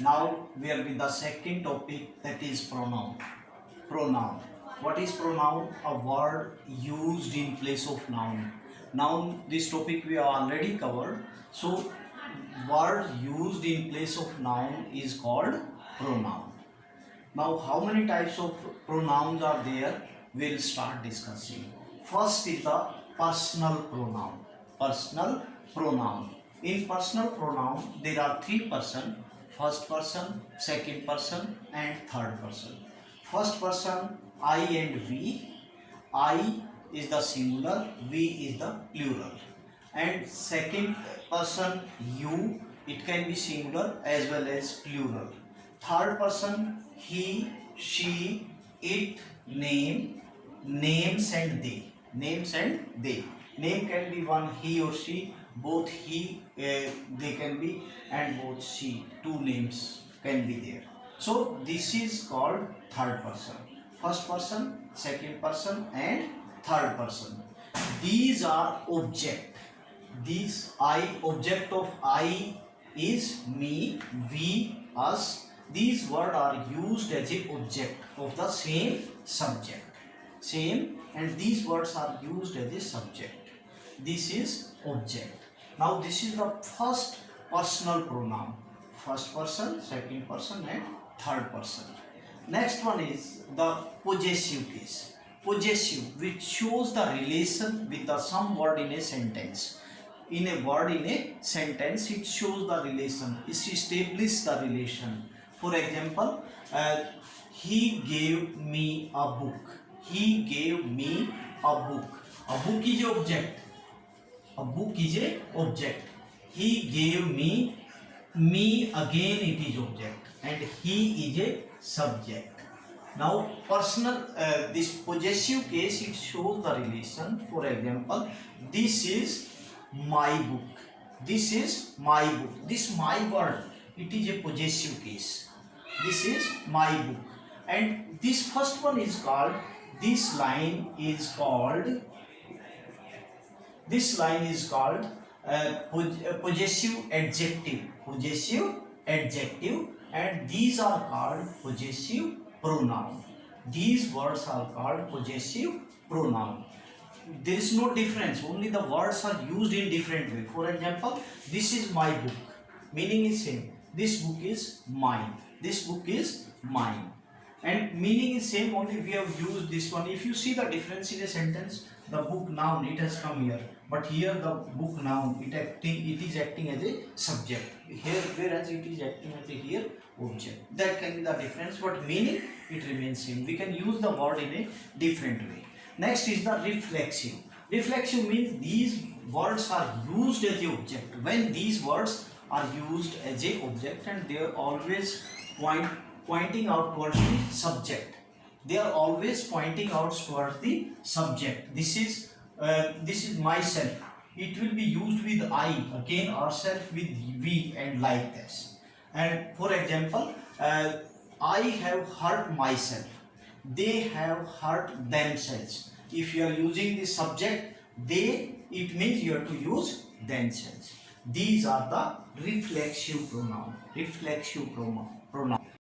Now we are with the second topic, that is pronoun. Pronoun. What is pronoun? A word used in place of noun. Noun, this topic we have already covered. So word used in place of noun is called pronoun. Now how many types of pronouns are there? We'll start discussing. First is the personal pronoun. Personal pronoun. In personal pronoun there are three persons: first person, second person and third person. First person, I and we. I is the singular, we is the plural. And second person, you, it can be singular as well as plural. Third person, he, she, it, name, names and they. Names and they. Name can be one, he or she, both he, they can be, and both she. Two names can be there. So this is called third person. First person, second person and third person. These are object. These object of I is me, we, us. These words are used as a object of the same subject. Same, and these words are used as a subject. This is object. Now this is the first personal pronoun. First person, second person and third person. Next one is the possessive case. Possessive, which shows the relation with the some word in a sentence. In a word in a sentence, it shows the relation. It establishes the relation. For example, he gave me a book. He gave me a book. A book is an object. A book is an object. He gave me again it is object, and he is a subject. Now personal, this possessive case, it shows the relation. For example, this is my book. This is my book. This my word, it is a possessive case. This is my book. And this first one is called, this line is called possessive adjective. Possessive adjective, and these are called possessive pronoun. These words are called possessive pronoun. There is no difference, only the words are used in different way. For example, this is my book, meaning is same. This book is mine. This book is mine. And meaning is same, only we have used this one. If you see the difference in a sentence, the book noun, it has come here, but here the book noun, it is acting as a subject here, whereas it is acting as a here object. That can be the difference, but meaning it remains same. We can use the word in a different way. Next is the reflexive. Reflexive means these words are used as a object. When these words are used as a object, and they are always pointing out towards the subject. They are always pointing out towards the subject. This is myself. It will be used with I, again ourself with we, and like this. And for example, I have hurt myself. They have hurt themselves. If you are using the subject they, it means you have to use themselves. These are the reflexive pronoun. Reflexive pronoun.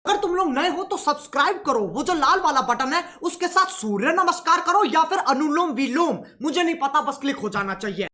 अगर तुम लोग नए हो तो subscribe करो, वो जो लाल वाला बटन है उसके साथ सूर्य नमस्कार करो या फिर अनुलोम विलोम, मुझे नहीं पता, बस क्लिक हो जाना चाहिए।